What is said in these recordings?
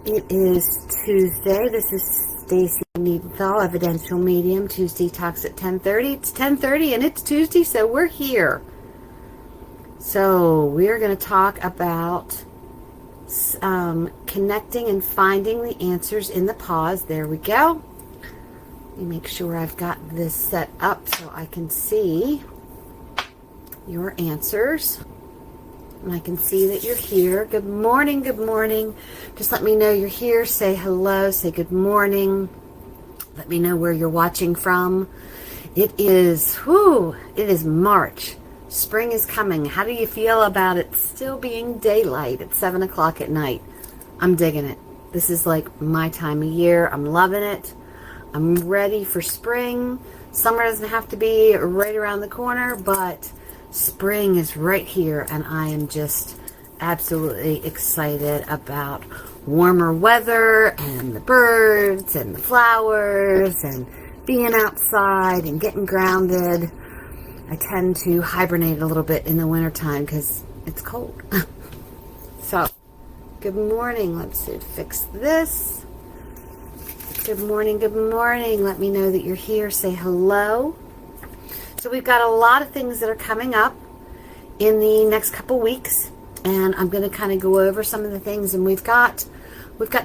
It is Tuesday. This is Stacy Needenthal, Evidential Medium. Tuesday Talks at 10:30. It's 10:30 and it's Tuesday, so we're here. So we're going to talk about connecting and finding the answers in the pause. There we go. Let me make sure I've got this set up so I can see your answers. And I can see that you're here. Good morning, good morning. Just let me know you're here. Say hello, say good morning. Let me know where you're watching from. It is March. Spring is coming. How do you feel about it still being daylight at 7 o'clock at night? I'm digging it. This is like my time of year. I'm loving it. I'm ready for spring. Summer doesn't have to be right around the corner, but spring is right here, and I am just absolutely excited about warmer weather and the birds and the flowers and being outside and getting grounded. I tend to hibernate a little bit in the wintertime because it's cold. So, good morning. Let's fix this. Good morning, good morning. Let me know that you're here. Say hello. So we've got a lot of things that are coming up in the next couple weeks, and I'm going to kind of go over some of the things. And we've got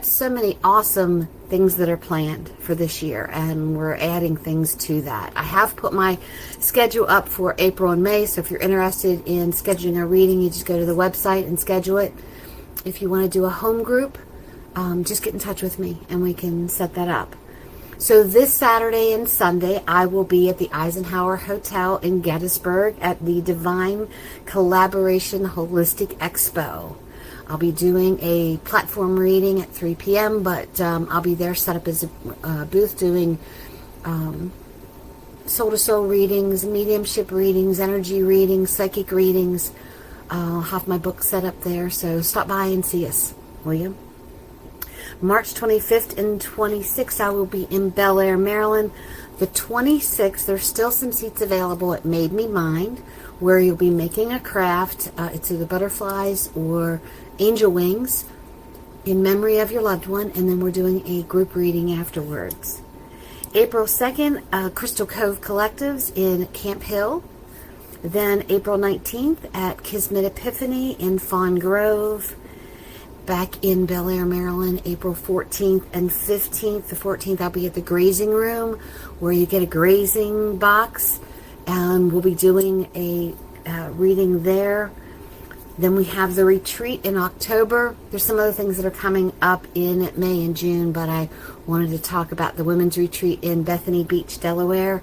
so many awesome things that are planned for this year, and we're adding things to that. I have put my schedule up for April and May, so if you're interested in scheduling a reading, you just go to the website and schedule it. If you want to do a home group, just get in touch with me and we can set that up. So this Saturday and Sunday, I will be at the Eisenhower Hotel in Gettysburg at the Divine Collaboration Holistic Expo. I'll be doing a platform reading at 3 p.m., but I'll be there set up as a booth doing soul-to-soul readings, mediumship readings, energy readings, psychic readings. I'll have my book set up there, so stop by and see us, will you? March 25th and 26th, I will be in Bel Air, Maryland. The 26th, there's still some seats available at Made Me Mind, where you'll be making a craft. It's either butterflies or angel wings in memory of your loved one, and then we're doing a group reading afterwards. April 2nd, Crystal Cove Collectives in Camp Hill. Then April 19th at Kismet Epiphany in Fawn Grove. Back in Bel Air, Maryland, April 14th and 15th. The 14th, I'll be at the Grazing Room, where you get a grazing box, and we'll be doing a reading there. Then we have the retreat in October. There's some other things that are coming up in May and June, but I wanted to talk about the women's retreat in Bethany Beach, Delaware.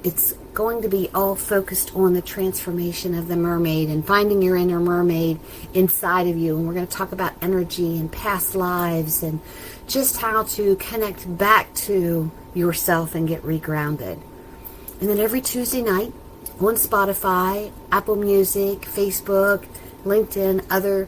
It's going to be all focused on the transformation of the mermaid and finding your inner mermaid inside of you. And we're going to talk about energy and past lives and just how to connect back to yourself and get regrounded. And then every Tuesday night on Spotify, Apple Music, Facebook, LinkedIn, other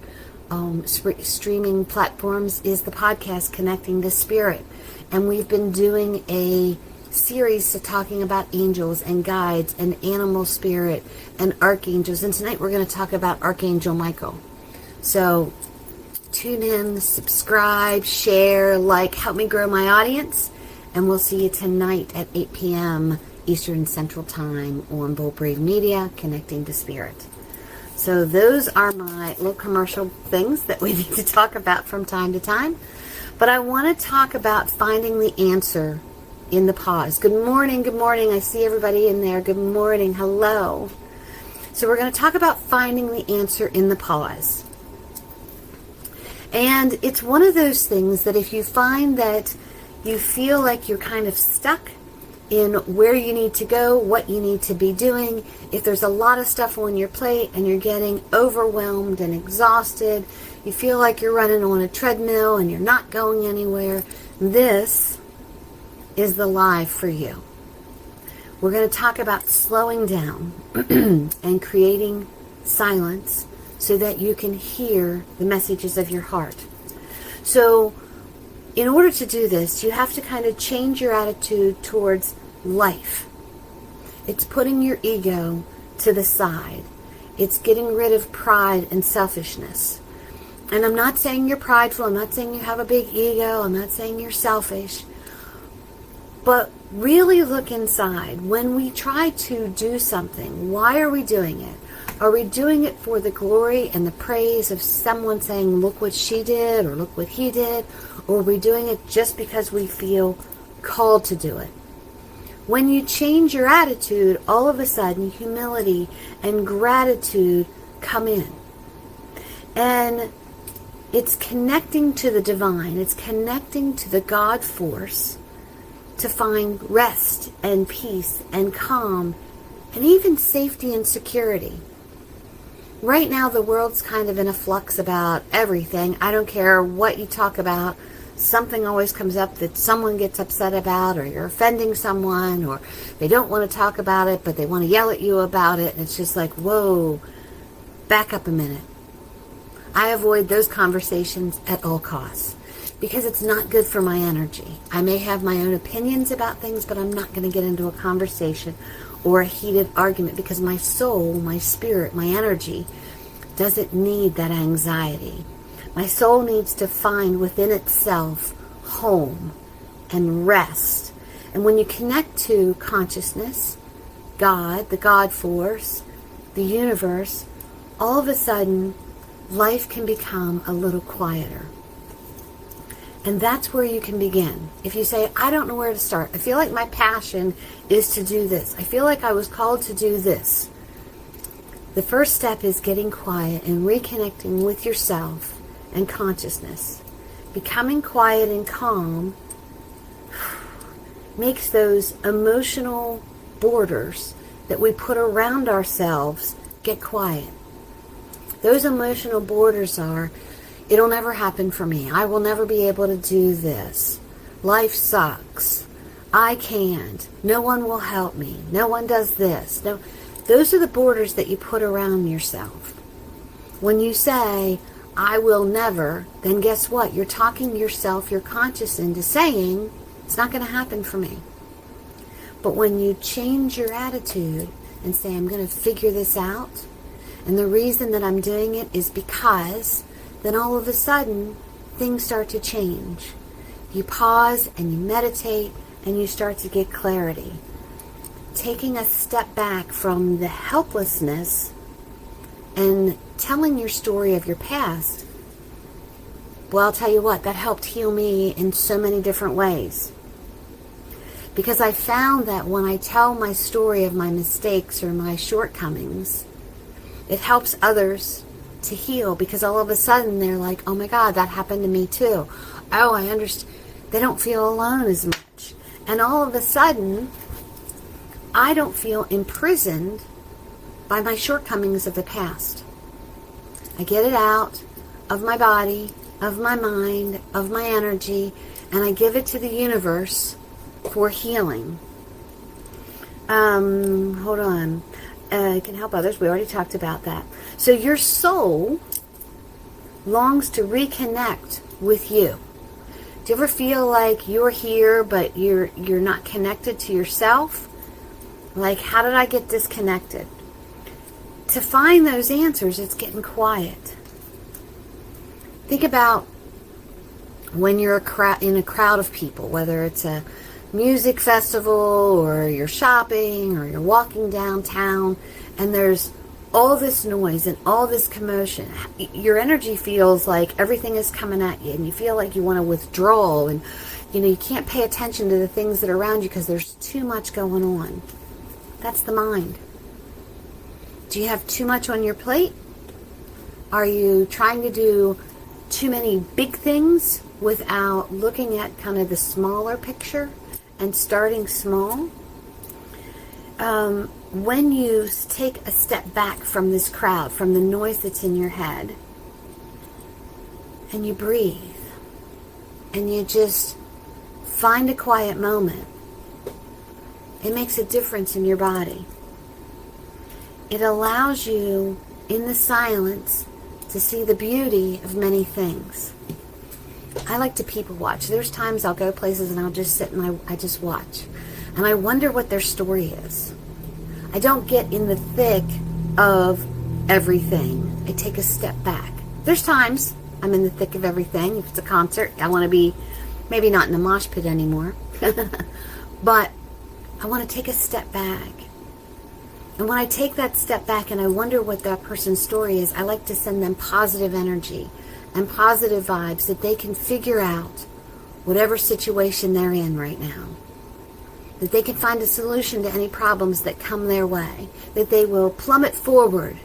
streaming platforms is the podcast Connecting to Spirit. And we've been doing a series talking about angels and guides and animal spirit and archangels, and tonight we're going to talk about Archangel Michael. So tune in, subscribe, share, like, help me grow my audience, and we'll see you tonight at 8 p.m. Eastern Central Time on Bold Brave Media, Connecting to Spirit. So those are my little commercial things that we need to talk about from time to time, but I want to talk about finding the answer in the pause. Good morning, good morning. I see everybody in there. Good morning, hello. So we're going to talk about finding the answer in the pause. And it's one of those things that if you find that you feel like you're kind of stuck in where you need to go, what you need to be doing, if there's a lot of stuff on your plate and you're getting overwhelmed and exhausted, you feel like you're running on a treadmill and you're not going anywhere, this is the live for you. We're going to talk about slowing down and creating silence so that you can hear the messages of your heart. So in order to do this, you have to kind of change your attitude towards life. It's putting your ego to the side. It's getting rid of pride and selfishness. And I'm not saying you're prideful. I'm not saying you have a big ego. I'm not saying you're selfish. But really look inside. When we try to do something, why are we doing it? Are we doing it for the glory and the praise of someone saying, look what she did or look what he did? Or are we doing it just because we feel called to do it? When you change your attitude, all of a sudden humility and gratitude come in. And it's connecting to the divine. It's connecting to the God force to find rest and peace and calm and even safety and security. Right now, the world's kind of in a flux about everything. I don't care what you talk about. Something always comes up that someone gets upset about, or you're offending someone, or they don't want to talk about it, but they want to yell at you about it. And it's just like, whoa, back up a minute. I avoid those conversations at all costs because it's not good for my energy. I may have my own opinions about things, but I'm not going to get into a conversation or a heated argument because my soul, my spirit, my energy doesn't need that anxiety. My soul needs to find within itself home and rest. And when you connect to consciousness, God, the God force, the universe, all of a sudden life can become a little quieter. And that's where you can begin. If you say, I don't know where to start. I feel like my passion is to do this. I feel like I was called to do this. The first step is getting quiet and reconnecting with yourself and consciousness. Becoming quiet and calm makes those emotional borders that we put around ourselves get quiet. Those emotional borders are, it'll never happen for me. I will never be able to do this. Life sucks. I can't. No one will help me. No one does this. No, those are the borders that you put around yourself. When you say, I will never, then guess what? You're talking yourself, your conscious into saying, it's not going to happen for me. But when you change your attitude and say, I'm going to figure this out, and the reason that I'm doing it is because, then all of a sudden, things start to change. You pause and you meditate and you start to get clarity. Taking a step back from the helplessness and telling your story of your past, well, I'll tell you what, that helped heal me in so many different ways. Because I found that when I tell my story of my mistakes or my shortcomings, it helps others to heal, because all of a sudden they're like, oh my God, that happened to me too. Oh, I understand. They don't feel alone as much. And all of a sudden, I don't feel imprisoned by my shortcomings of the past. I get it out of my body, of my mind, of my energy, and I give it to the universe for healing. Hold on. It can help others. We already talked about that. So your soul longs to reconnect with you. Do you ever feel like you're here, but you're not connected to yourself? Like, how did I get disconnected? To find those answers, it's getting quiet. Think about when you're in a crowd of people, whether it's a music festival or you're shopping or you're walking downtown, and there's all this noise and all this commotion. Your energy feels like everything is coming at you, and you feel like you want to withdraw, and you can't pay attention to the things that are around you because there's too much going on. That's the mind. Do you have too much on your plate? Are you trying to do too many big things without looking at kind of the smaller picture and starting small? When you take a step back from this crowd, from the noise that's in your head, and you breathe, and you just find a quiet moment, it makes a difference in your body. It allows you, in the silence, to see the beauty of many things. I like to people watch. There's times I'll go places and I'll just sit and I just watch. And I wonder what their story is. I don't get in the thick of everything. I take a step back. There's times I'm in the thick of everything. If it's a concert, I want to be maybe not in the mosh pit anymore. But I want to take a step back. And when I take that step back and I wonder what that person's story is, I like to send them positive energy and positive vibes that they can figure out whatever situation they're in right now. That they can find a solution to any problems that come their way. That they will plummet forward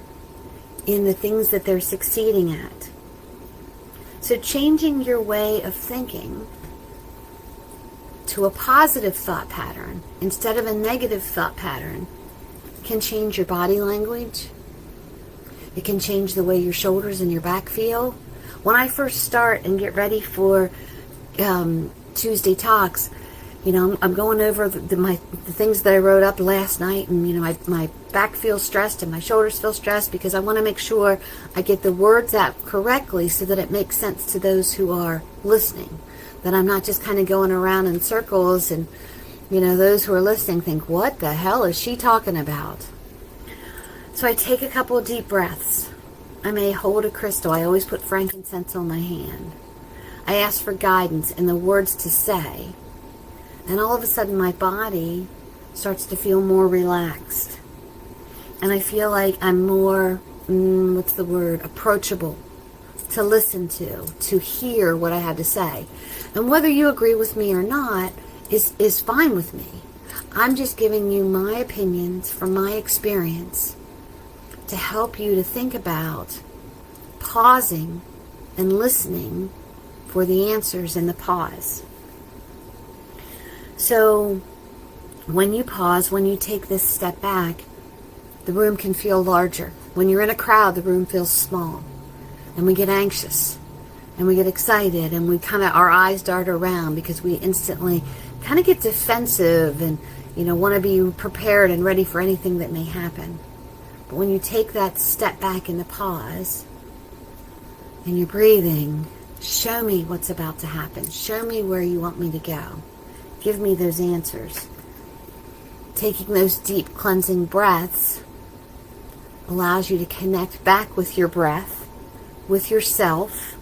in the things that they're succeeding at. So changing your way of thinking to a positive thought pattern instead of a negative thought pattern can change your body language. It can change the way your shoulders and your back feel. When I first start and get ready for Tuesday Talks, I'm going over the things that I wrote up last night, and my back feels stressed and my shoulders feel stressed because I want to make sure I get the words out correctly so that it makes sense to those who are listening. That I'm not just kind of going around in circles and those who are listening think, what the hell is she talking about? So I take a couple of deep breaths. I may hold a crystal. I always put frankincense on my hand. I ask for guidance and the words to say. And all of a sudden my body starts to feel more relaxed. And I feel like I'm more, approachable to listen to hear what I had to say. And whether you agree with me or not is fine with me. I'm just giving you my opinions from my experience to help you to think about pausing and listening for the answers in the pause. So when you pause, when you take this step back, the room can feel larger. When you're in a crowd, the room feels small. And we get anxious. And we get excited. And we our eyes dart around because we instantly kind of get defensive and, want to be prepared and ready for anything that may happen. But when you take that step back in the pause and you're breathing, show me what's about to happen. Show me where you want me to go. Give me those answers. Taking those deep cleansing breaths allows you to connect back with your breath, with yourself,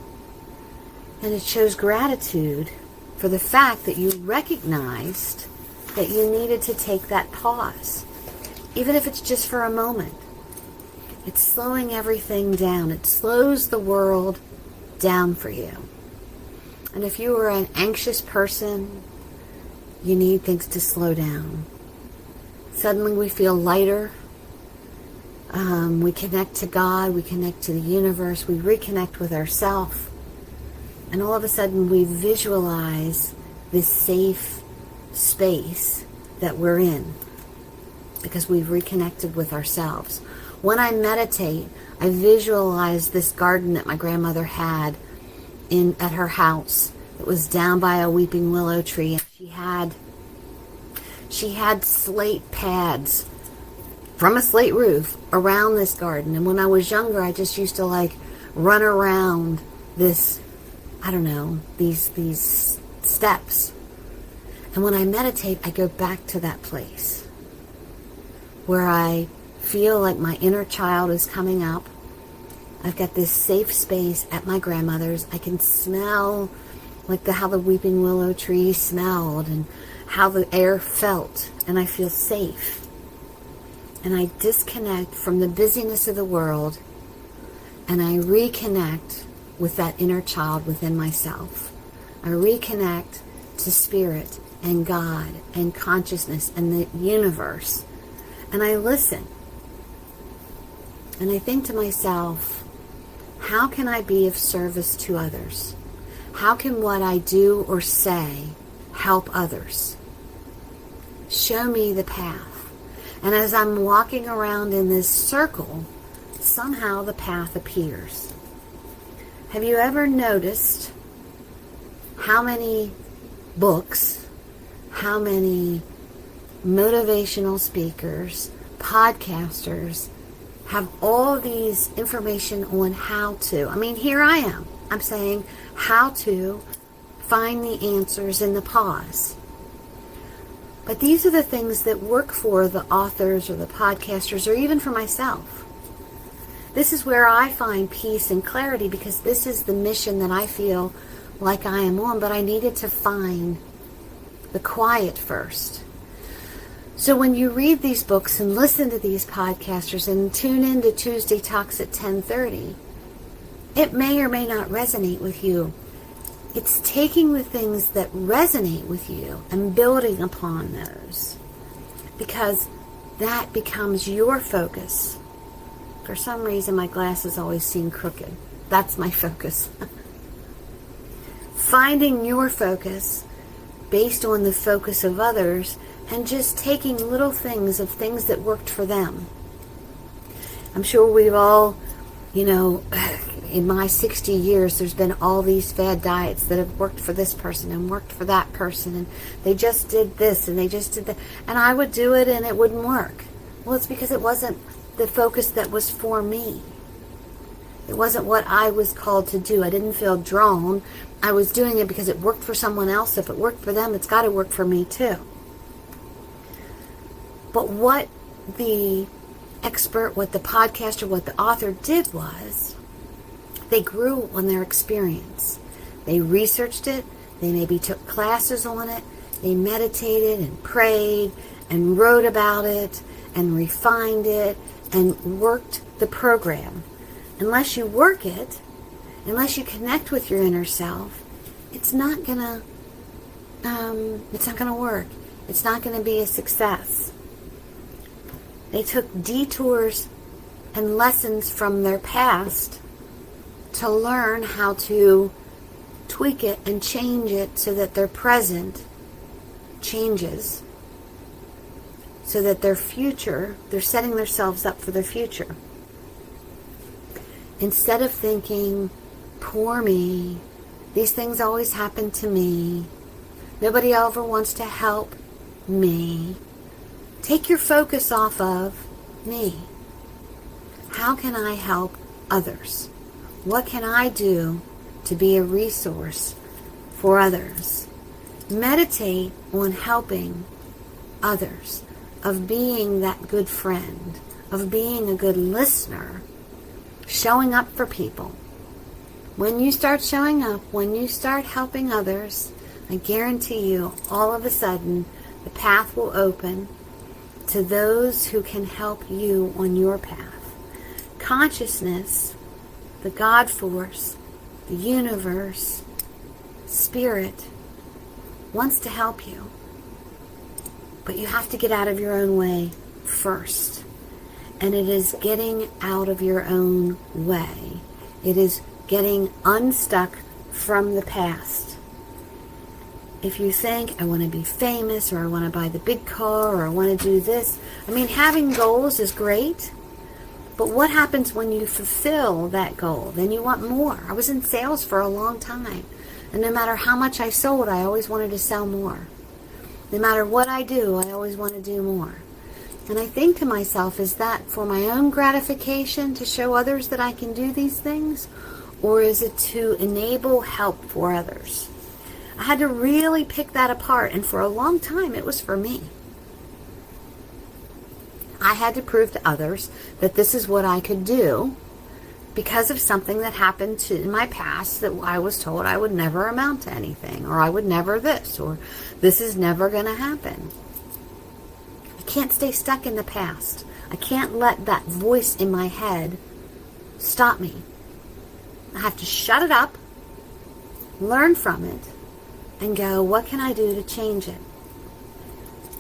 and it shows gratitude for the fact that you recognized that you needed to take that pause, even if it's just for a moment. It's slowing everything down. It slows the world down for you. And if you are an anxious person, you need things to slow down. Suddenly we feel lighter. We connect to God. We connect to the universe. We reconnect with ourselves. And all of a sudden we visualize this safe space that we're in because we've reconnected with ourselves. When I meditate, I visualize this garden that my grandmother had at her house. It was down by a weeping willow tree, and she had slate pads from a slate roof around this garden. And when I was younger, I just used to run around this, these steps. And when I meditate, I go back to that place where I feel like my inner child is coming up. I've got this safe space at my grandmother's. I can smell how the weeping willow tree smelled and how the air felt, and I feel safe. And I disconnect from the busyness of the world, and I reconnect with that inner child within myself. I reconnect to spirit and God and consciousness and the universe. And I listen. And I think to myself, how can I be of service to others? How can what I do or say help others? Show me the path. And as I'm walking around in this circle, somehow the path appears. Have you ever noticed how many books, how many motivational speakers, podcasters have all these information on how to? Here I am. I'm saying how to find the answers in the pause. But these are the things that work for the authors or the podcasters or even for myself. This is where I find peace and clarity, because this is the mission that I feel like I am on, but I needed to find the quiet first. So when you read these books and listen to these podcasters and tune in to Tuesday Talks at 10:30, it may or may not resonate with you. It's taking the things that resonate with you and building upon those, because that becomes your focus. For some reason, my glasses always seem crooked. That's my focus. Finding your focus based on the focus of others, and just taking little things of things that worked for them. I'm sure we've all, in my 60 years, there's been all these fad diets that have worked for this person and worked for that person, and they just did this and they just did that, and I would do it and it wouldn't work. Well, it's because it wasn't the focus that was for me. It wasn't what I was called to do. I didn't feel drawn. I was doing it because it worked for someone else. If it worked for them, it's got to work for me too. But what the expert, what the podcaster, what the author did was, they grew on their experience. They researched it. They maybe took classes on it. They meditated and prayed and wrote about it and refined it and worked the program. Unless you work it, unless you connect with your inner self, it's not gonna work. It's not gonna be a success. They took detours and lessons from their past to learn how to tweak it and change it so that their present changes, so that their future, they're setting themselves up for their future. Instead of thinking, poor me, these things always happen to me, nobody ever wants to help me. Take your focus off of me. How can I help others? What can I do to be a resource for others? Meditate on helping others, of being that good friend, of being a good listener, showing up for people. When you start showing up, when you start helping others, I guarantee you, all of a sudden, the path will open to those who can help you on your path. Consciousness, the God force, the universe, spirit, wants to help you. But you have to get out of your own way first. And it is getting out of your own way. It is getting unstuck from the past. If you think, I want to be famous, or I want to buy the big car, or I want to do this. I mean, having goals is great. But what happens when you fulfill that goal? Then you want more. I was in sales for a long time. And no matter how much I sold, I always wanted to sell more. No matter what I do, I always want to do more. And I think to myself, is that for my own gratification to show others that I can do these things? Or is it to enable help for others? I had to really pick that apart, and for a long time it was for me. I had to prove to others that this is what I could do because of something that happened in my past, that I was told I would never amount to anything, or I would never this, or this is never going to happen. I can't stay stuck in the past. I can't let that voice in my head stop me. I have to shut it up, learn from it, and go, what can I do to change it?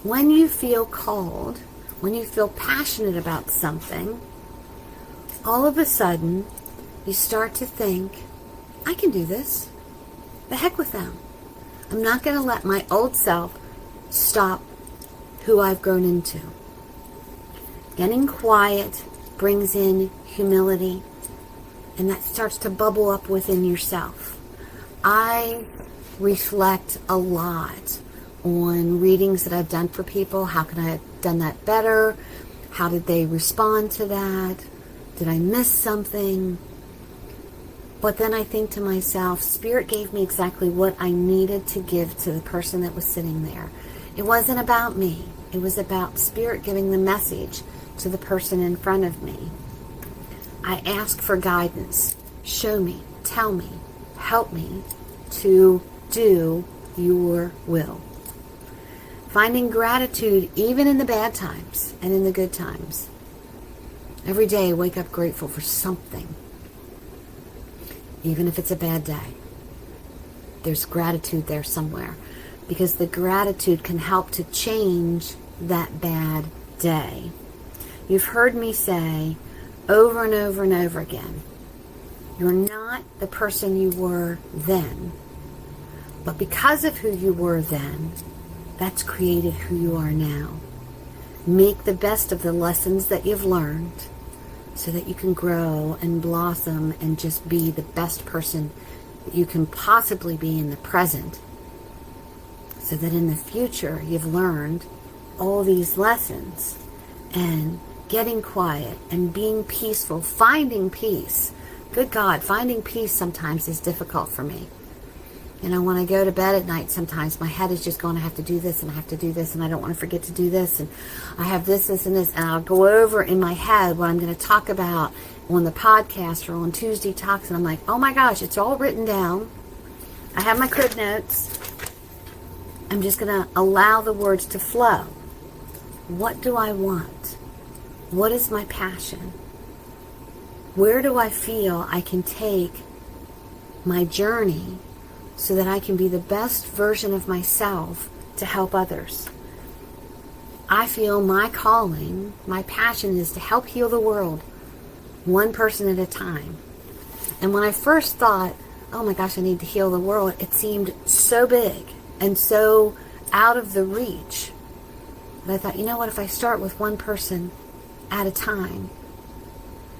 When you feel called, when you feel passionate about something, all of a sudden you start to think, I can do this. The heck with them. I'm not going to let my old self stop who I've grown into. Getting quiet brings in humility, and that starts to bubble up within yourself. I reflect a lot on readings that I've done for people. How can I have done that better? How did they respond to that? Did I miss something? But then I think to myself, Spirit gave me exactly what I needed to give to the person that was sitting there. It wasn't about me. It was about Spirit giving the message to the person in front of me. I ask for guidance. Show me, tell me, help me to do your will. Finding gratitude even in the bad times and in the good times. Every day, wake up grateful for something. Even if it's a bad day, there's gratitude there somewhere, because the gratitude can help to change that bad day. You've heard me say over and over and over again, you're not the person you were then, but because of who you were then, that's created who you are now. Make the best of the lessons that you've learned so that you can grow and blossom and just be the best person that you can possibly be in the present, so that in the future you've learned all these lessons. And getting quiet and being peaceful, finding peace. Good God, finding peace sometimes is difficult for me. When I go to bed at night, sometimes my head is just going, I have to do this and I have to do this and I don't want to forget to do this and I have this, this, and this. And I'll go over in my head what I'm going to talk about on the podcast or on Tuesday Talks. And I'm like, oh my gosh, it's all written down. I have my crib notes. I'm just going to allow the words to flow. What do I want? What is my passion? Where do I feel I can take my journey so that I can be the best version of myself to help others? I feel my calling, my passion is to help heal the world, one person at a time. And when I first thought, oh my gosh, I need to heal the world, it seemed so big and so out of the reach. But I thought, you know what, if I start with one person at a time,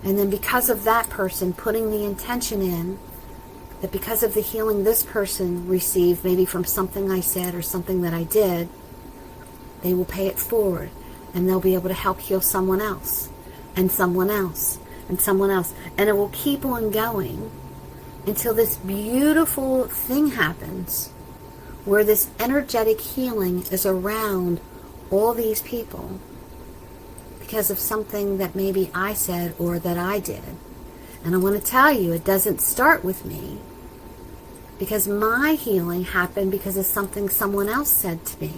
and then because of that person putting the intention in, that because of the healing this person received, maybe from something I said or something that I did, they will pay it forward and they'll be able to help heal someone else and someone else and someone else. And it will keep on going until this beautiful thing happens where this energetic healing is around all these people because of something that maybe I said or that I did. And I want to tell you, it doesn't start with me, because my healing happened because of something someone else said to me,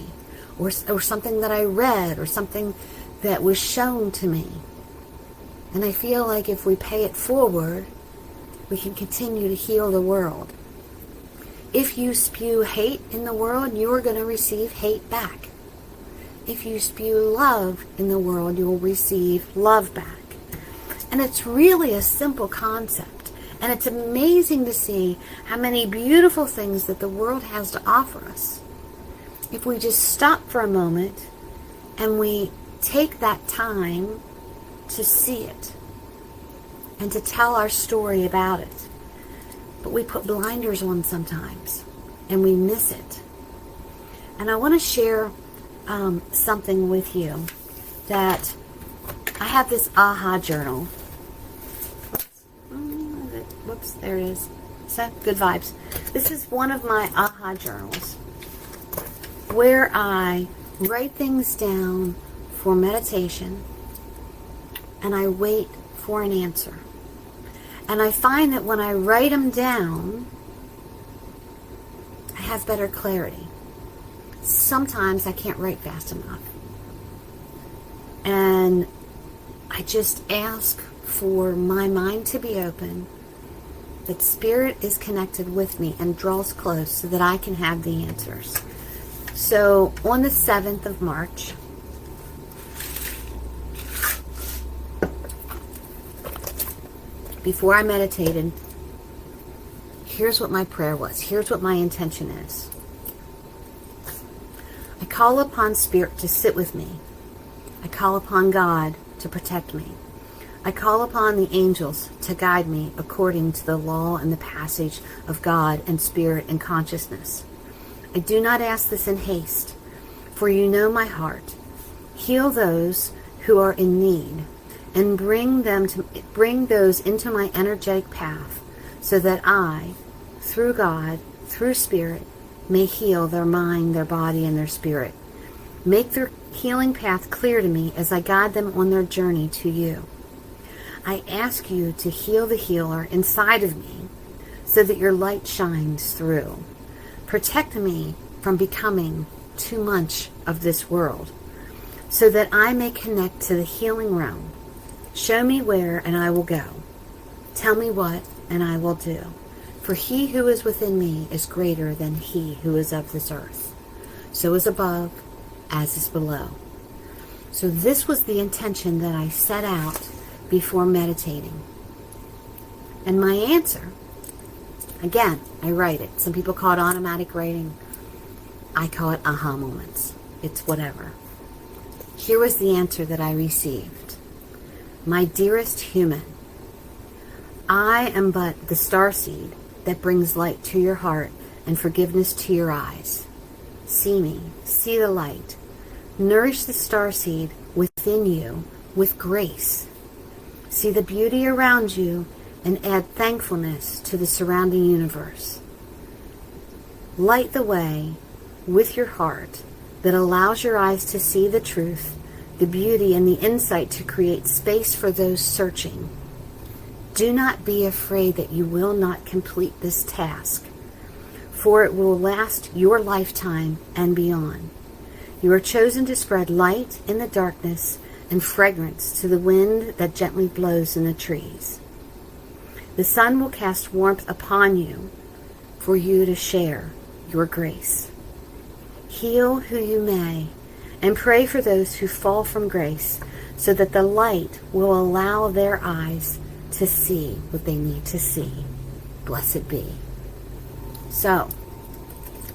or something that I read, or something that was shown to me. And I feel like if we pay it forward, we can continue to heal the world. If you spew hate in the world, you are going to receive hate back. If you spew love in the world, you will receive love back. And it's really a simple concept. And it's amazing to see how many beautiful things that the world has to offer us. If we just stop for a moment and we take that time to see it and to tell our story about it. But we put blinders on sometimes and we miss it. And I want to share something with you, that I have this aha journal. Whoops, there it is. So, good vibes. This is one of my aha journals where I write things down for meditation and I wait for an answer. And I find that when I write them down, I have better clarity. Sometimes I can't write fast enough. And I just ask for my mind to be open, that Spirit is connected with me and draws close so that I can have the answers. So on the 7th of March, before I meditated, here's what my prayer was. Here's what my intention is. I call upon Spirit to sit with me. I call upon God to protect me. I call upon the angels to guide me according to the law and the passage of God and Spirit and consciousness. I do not ask this in haste, for you know my heart. Heal those who are in need and bring those into my energetic path, so that I, through God, through Spirit, may heal their mind, their body, and their spirit. Make their healing path clear to me as I guide them on their journey to you. I ask you to heal the healer inside of me so that your light shines through. Protect me from becoming too much of this world so that I may connect to the healing realm. Show me where and I will go. Tell me what and I will do. For he who is within me is greater than he who is of this earth. So is above as is below. So this was the intention that I set out before meditating. And my answer, again, I write it. Some people call it automatic writing. I call it aha moments. It's whatever. Here was the answer that I received. My dearest human, I am but the starseed that brings light to your heart and forgiveness to your eyes. See me, see the light. Nourish the starseed within you with grace. See the beauty around you and add thankfulness to the surrounding universe. Light the way with your heart that allows your eyes to see the truth, the beauty, and the insight to create space for those searching. Do not be afraid that you will not complete this task, for it will last your lifetime and beyond. You are chosen to spread light in the darkness and fragrance to the wind that gently blows in the trees. The sun will cast warmth upon you for you to share your grace. Heal who you may, and pray for those who fall from grace, so that the light will allow their eyes to see what they need to see. Blessed be. So,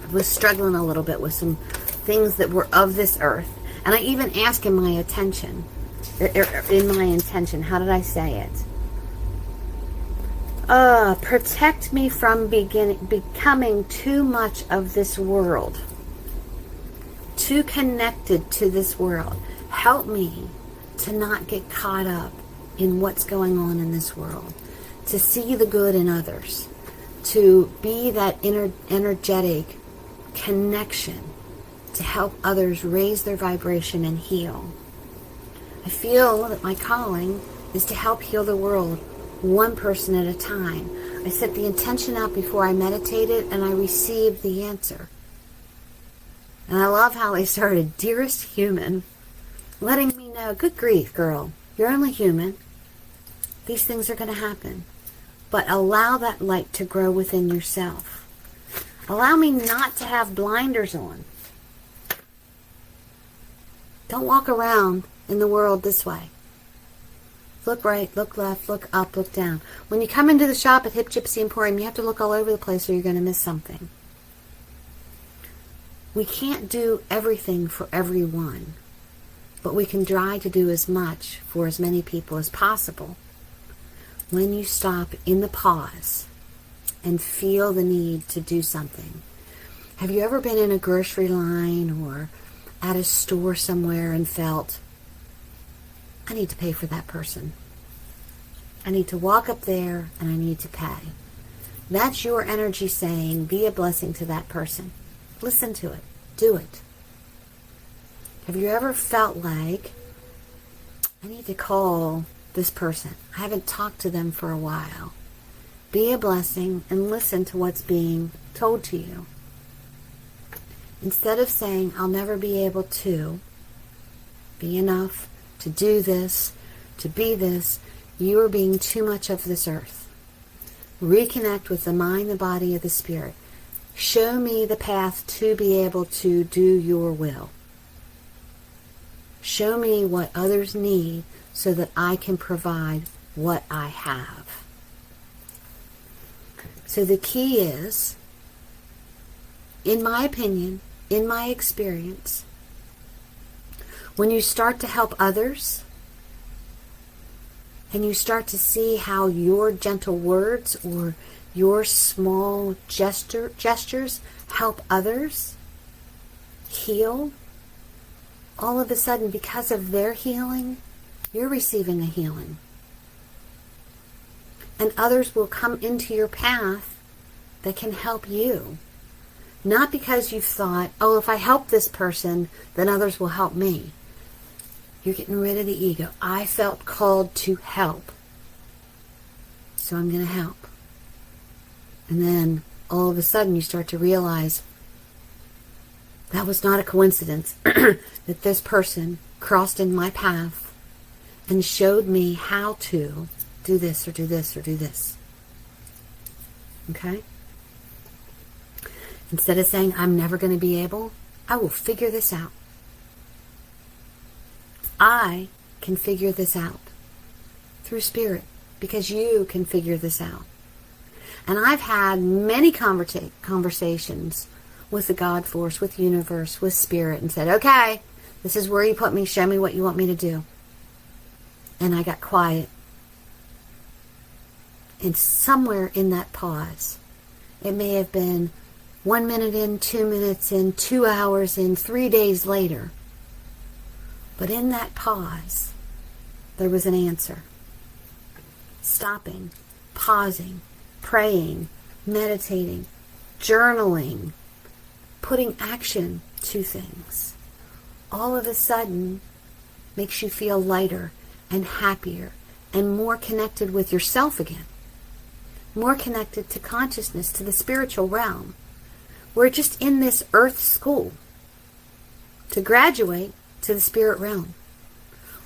I was struggling a little bit with some things that were of this earth, and I even asked in my intention, how did I say it? Protect me from becoming too much of this world. Too connected to this world. Help me to not get caught up in what's going on in this world. To see the good in others. To be that energetic connection to help others raise their vibration and heal. I feel that my calling is to help heal the world one person at a time. I set the intention out before I meditated and I received the answer. And I love how they started, dearest human, letting me know, good grief, girl, you're only human. These things are going to happen. But allow that light to grow within yourself. Allow me not to have blinders on. Don't walk around in the world this way. Look right, look left, look up, look down. When you come into the shop at Hip Gypsy Emporium, you have to look all over the place or you're going to miss something. We can't do everything for everyone, but we can try to do as much for as many people as possible when you stop in the pause and feel the need to do something. Have you ever been in a grocery line or at a store somewhere and felt, I need to pay for that person. I need to walk up there and I need to pay. That's your energy saying, be a blessing to that person. Listen to it. Do it. Have you ever felt like, I need to call this person. I haven't talked to them for a while. Be a blessing and listen to what's being told to you. Instead of saying, I'll never be able to be enough, to do this, to be this, you are being too much of this earth. Reconnect with the mind, the body, and the spirit. Show me the path to be able to do your will. Show me what others need so that I can provide what I have. So the key is, in my opinion, in my experience, when you start to help others, and you start to see how your gentle words or your small gestures help others heal, all of a sudden, because of their healing, you're receiving a healing. And others will come into your path that can help you. Not because you've thought, oh, if I help this person, then others will help me. You're getting rid of the ego. I felt called to help. So I'm going to help. And then all of a sudden you start to realize that was not a coincidence that this person crossed in my path and showed me how to do this or do this or do this. Okay? Instead of saying, I'm never going to be able, I will figure this out. I can figure this out through spirit because you can figure this out. And I've had many conversations with the God force, with universe, with spirit, and said, okay, this is where you put me. Show me what you want me to do. And I got quiet. And somewhere in that pause, it may have been 1 minute in, 2 minutes in, 2 hours in, 3 days later. But in that pause, there was an answer. Stopping, pausing, praying, meditating, journaling, putting action to things. All of a sudden makes you feel lighter and happier and more connected with yourself again. More connected to consciousness, to the spiritual realm. We're just in this earth school to graduate to the spirit realm.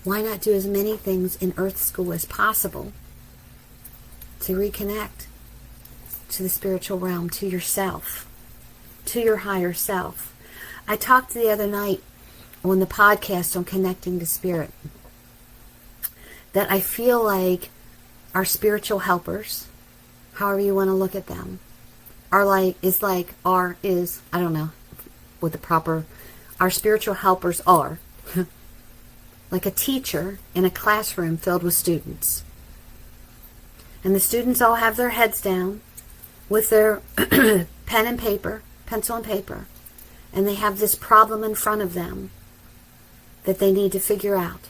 Why not do as many things in earth school as possible to reconnect to the spiritual realm, to yourself, to your higher self? I talked the other night on the podcast on connecting to spirit that I feel like our spiritual helpers, however you want to look at them, I don't know what the proper, our spiritual helpers are like a teacher in a classroom filled with students. And the students all have their heads down with their pen and paper, pencil and paper, and they have this problem in front of them that they need to figure out.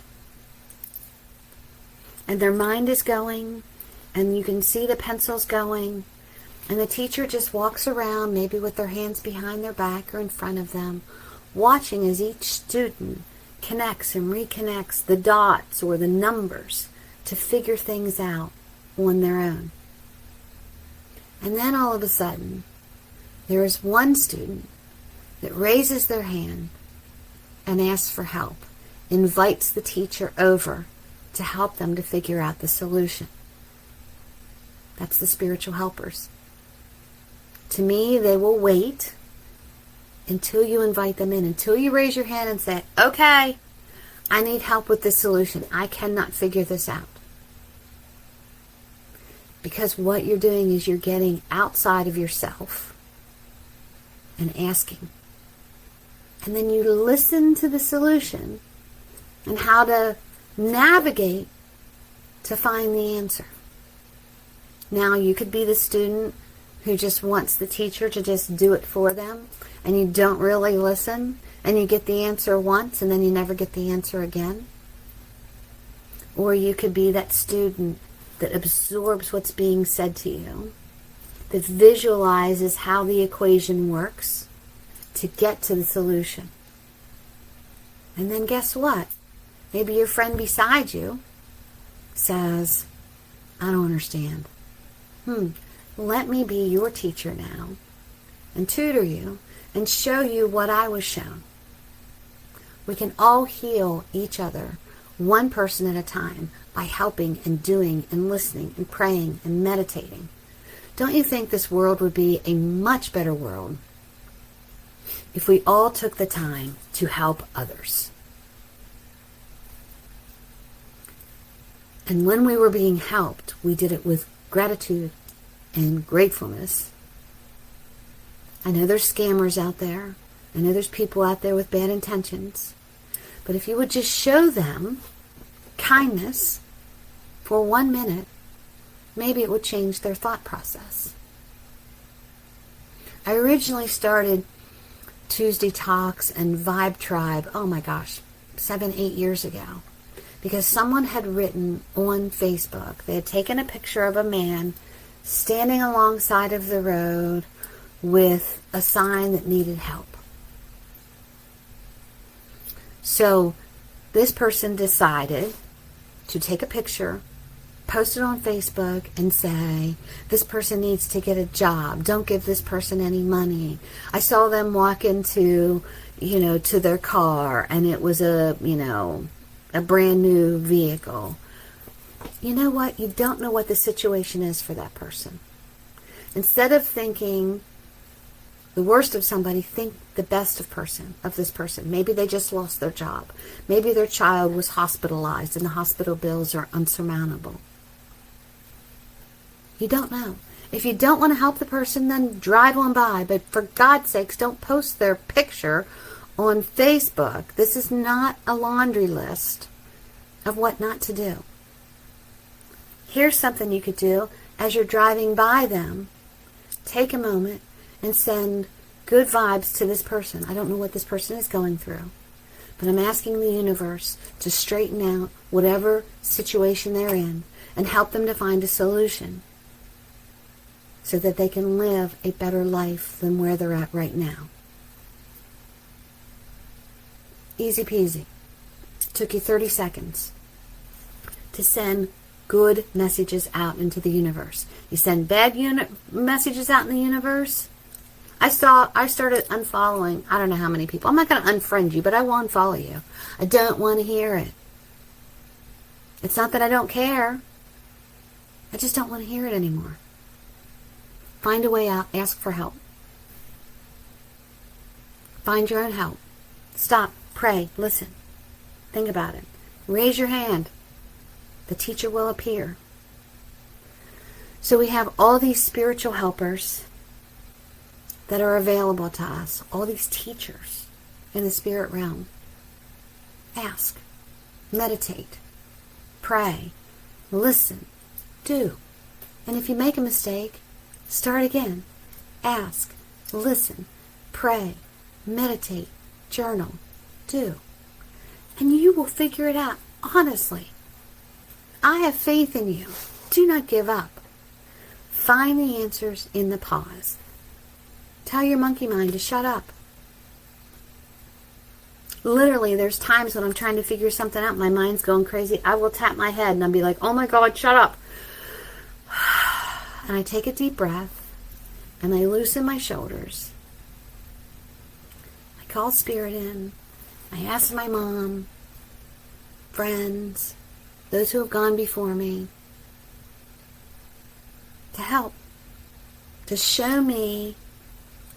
And their mind is going, and you can see the pencils going, and the teacher just walks around, maybe with their hands behind their back or in front of them, watching as each student connects and reconnects the dots or the numbers to figure things out on their own. And then all of a sudden, there is one student that raises their hand and asks for help, invites the teacher over to help them to figure out the solution. That's the spiritual helpers. To me, they will wait until you invite them in, until you raise your hand and say, okay, I need help with this solution. I cannot figure this out. Because what you're doing is you're getting outside of yourself and asking. And then you listen to the solution and how to navigate to find the answer. Now, you could be the student who just wants the teacher to just do it for them, and you don't really listen, and you get the answer once, and then you never get the answer again. Or you could be that student that absorbs what's being said to you, that visualizes how the equation works to get to the solution. And then guess what? Maybe your friend beside you says, I don't understand. Let me be your teacher now and tutor you and show you what I was shown. We can all heal each other, one person at a time, by helping and doing and listening and praying and meditating. Don't you think this world would be a much better world if we all took the time to help others? And when we were being helped, we did it with gratitude and gratefulness. I know there's scammers out there. I know there's people out there with bad intentions. But if you would just show them kindness for 1 minute, maybe it would change their thought process. I originally started Tuesday Talks and Vibe Tribe, 7-8 years ago. Because someone had written on Facebook, they had taken a picture of a man standing alongside of the road with a sign that needed help. So this person decided to take a picture, post it on Facebook and say, this person needs to get a job. Don't give this person any money. I saw them walk into, to their car, and it was a brand new vehicle. You know what? You don't know what the situation is for that person. Instead of thinking the worst of somebody, think the best of this person. Maybe they just lost their job. Maybe their child was hospitalized and the hospital bills are unsurmountable. You don't know. If you don't want to help the person, then drive on by. But for God's sakes, don't post their picture on Facebook. This is not a laundry list of what not to do. Here's something you could do as you're driving by them. Take a moment and send good vibes to this person. I don't know what this person is going through, but I'm asking the universe to straighten out whatever situation they're in and help them to find a solution so that they can live a better life than where they're at right now. Easy peasy. Took you 30 seconds to send good messages out into the universe. You send bad messages out in the universe. I started unfollowing, I don't know how many people. I'm not going to unfriend you, but I will unfollow you. I don't want to hear it. It's not that I don't care. I just don't want to hear it anymore. Find a way out. Ask for help. Find your own help. Stop. Pray. Listen. Think about it. Raise your hand. The teacher will appear. So we have all these spiritual helpers that are available to us. All these teachers in the spirit realm. Ask. Meditate. Pray. Listen. Do. And if you make a mistake, start again. Ask. Listen. Pray. Meditate. Journal. Do. And you will figure it out. Honestly. I have faith in you. Do not give up. Find the answers in the pause. Tell your monkey mind to shut up. Literally, there's times when I'm trying to figure something out, my mind's going crazy. I will tap my head and I'll be like, oh my God, shut up. And I take a deep breath and I loosen my shoulders. I call spirit in. I ask my mom, friends, those who have gone before me, to help, to show me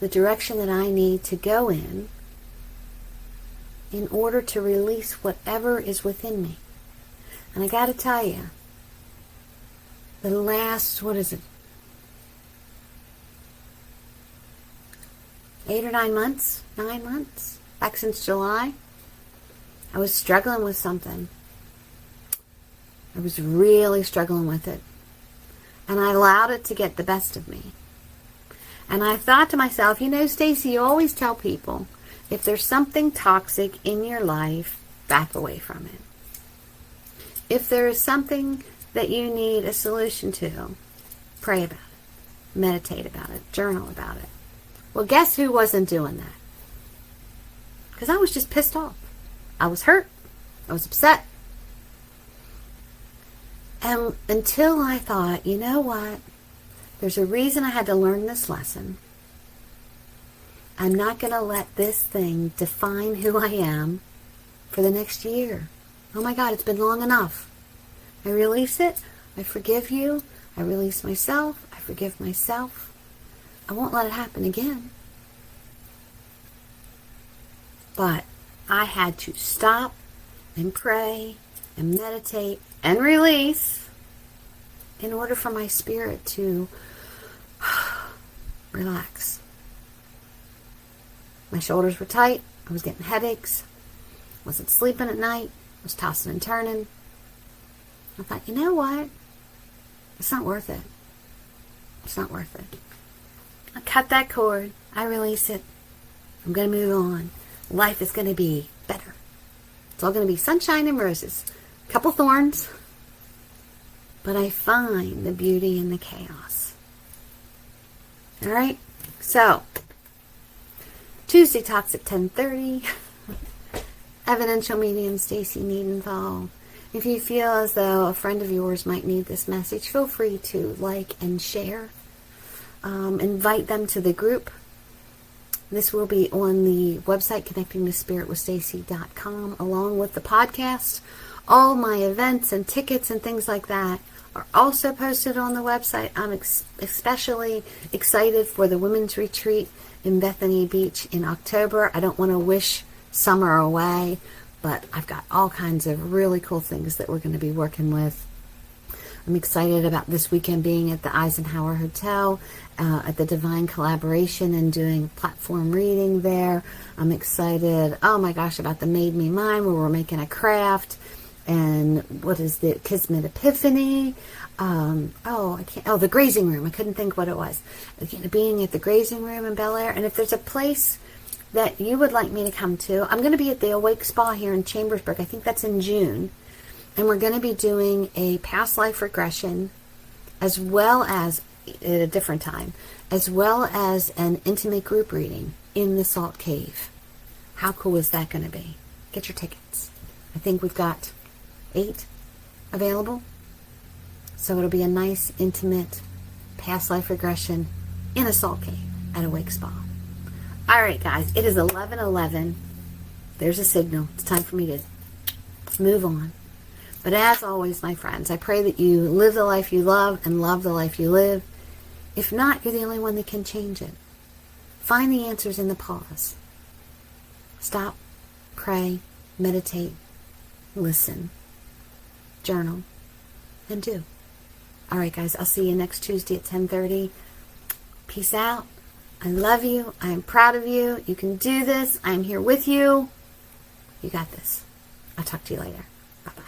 the direction that I need to go in order to release whatever is within me. And I got to tell you, the last, 8 or 9 months, back since July, I was struggling with something. I was really struggling with it. And I allowed it to get the best of me. And I thought to myself, Stacy, you always tell people, if there's something toxic in your life, back away from it. If there is something that you need a solution to, pray about it, meditate about it, journal about it. Well, guess who wasn't doing that? Because I was just pissed off. I was hurt. I was upset. And until I thought, you know what? There's a reason I had to learn this lesson. I'm not going to let this thing define who I am for the next year. Oh my God, it's been long enough. I release it. I forgive you. I release myself. I forgive myself. I won't let it happen again. But I had to stop and pray and meditate and release in order for my spirit to relax. My shoulders were tight. I was getting headaches. Wasn't sleeping at night. I was tossing and turning. I thought, you know what? It's not worth it. It's not worth it. I cut that cord. I release it. I'm going to move on. Life is going to be better. It's all going to be sunshine and roses. A couple thorns. But I find the beauty in the chaos. All right? So, Tuesday talks at 10:30. Evidential medium Stacy Needenthal. If you feel as though a friend of yours might need this message, feel free to like and share. Invite them to the group. This will be on the website, connectingtospiritwithstacy.com, along with the podcast. All my events and tickets and things like that are also posted on the website. I'm especially excited for the women's retreat in Bethany Beach in October. I don't want to wish summer away, but I've got all kinds of really cool things that we're going to be working with. I'm excited about this weekend being at the Eisenhower Hotel at the Divine Collaboration and doing platform reading there. I'm excited, oh my gosh, about the Made Me Mine, where we're making a craft. And what is the Kismet Epiphany? The Grazing Room. I couldn't think what it was. Being at the Grazing Room in Bel Air. And if there's a place that you would like me to come to, I'm going to be at the Awake Spa here in Chambersburg. I think that's in June. And we're going to be doing a past life regression, as well as, at a different time, as well as an intimate group reading in the Salt Cave. How cool is that going to be? Get your tickets. I think we've got 8 available. So it'll be a nice, intimate, past life regression in a Salt Cave at Awake Spa. All right, guys, it is 11:11. There's a signal. It's time for me to move on. But as always, my friends, I pray that you live the life you love and love the life you live. If not, you're the only one that can change it. Find the answers in the pause. Stop, pray, meditate, listen, journal, and do. All right, guys, I'll see you next Tuesday at 10:30. Peace out. I love you. I am proud of you. You can do this. I'm here with you. You got this. I'll talk to you later. Bye-bye.